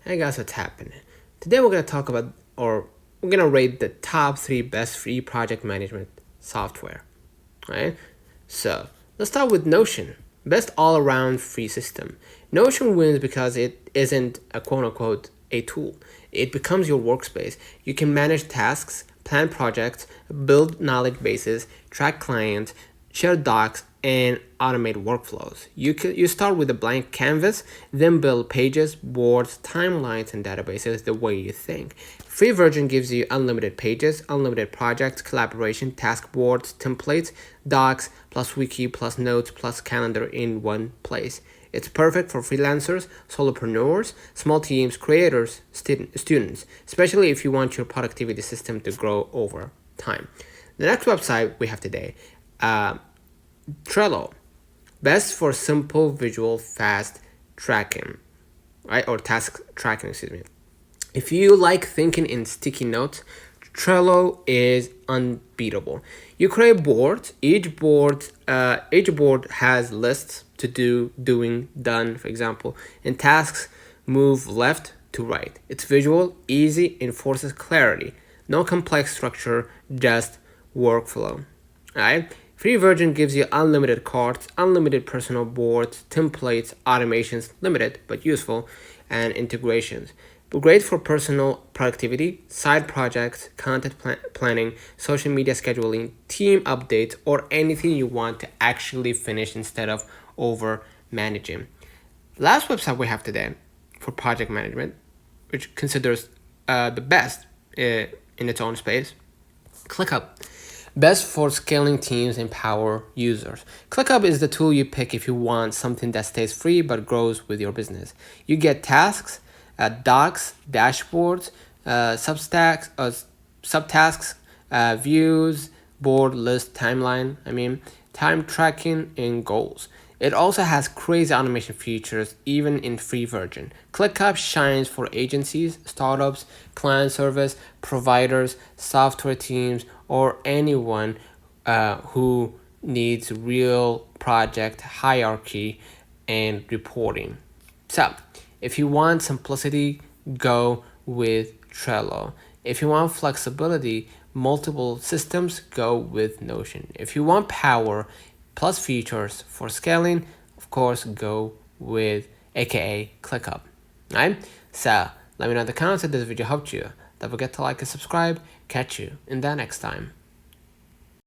Hey guys, what's happening? Today we're going to talk about, or we're going to rate the top 3 best free project management software. Right? So let's start with Notion. Best all-around free system. Notion wins because it isn't a quote-unquote a tool. It becomes your workspace. You can manage tasks, plan projects, build knowledge bases, track clients, share docs, and automate workflows. You start with a blank canvas, then build pages, boards, timelines, and databases the way you think. Free version gives you unlimited pages, unlimited projects, collaboration, task boards, templates, docs, plus wiki, plus notes, plus calendar in one place. It's perfect for freelancers, solopreneurs, small teams, creators, students, especially if you want your productivity system to grow over time. The next website we have today, Trello, best for simple, visual, fast tracking, right? Or task tracking, excuse me. If you like thinking in sticky notes, Trello is unbeatable. You create boards. Each board has lists to do, doing, done, for example, and tasks move left to right. It's visual, easy, enforces clarity. No complex structure, just workflow. Alright? Free version gives you unlimited cards, unlimited personal boards, templates, automations, limited but useful, and integrations. But great for personal productivity, side projects, content planning, social media scheduling, team updates, or anything you want to actually finish instead of over managing. Last website we have today for project management, which considers the best in its own space, ClickUp. Best for scaling teams and power users. ClickUp is the tool you pick if you want something that stays free but grows with your business. You get tasks, docs, dashboards, subtasks, views, board list, timeline, time tracking, and goals. It also has crazy automation features even in free version. ClickUp shines for agencies, startups, client service providers, software teams, or anyone who needs real project hierarchy and reporting. So, if you want simplicity, go with Trello. If you want flexibility, multiple systems, go with Notion. If you want power plus features for scaling, of course, go with aka ClickUp. Right? So, let me know in the comments if this video helped you. Don't forget to like and subscribe. Catch you in the next time.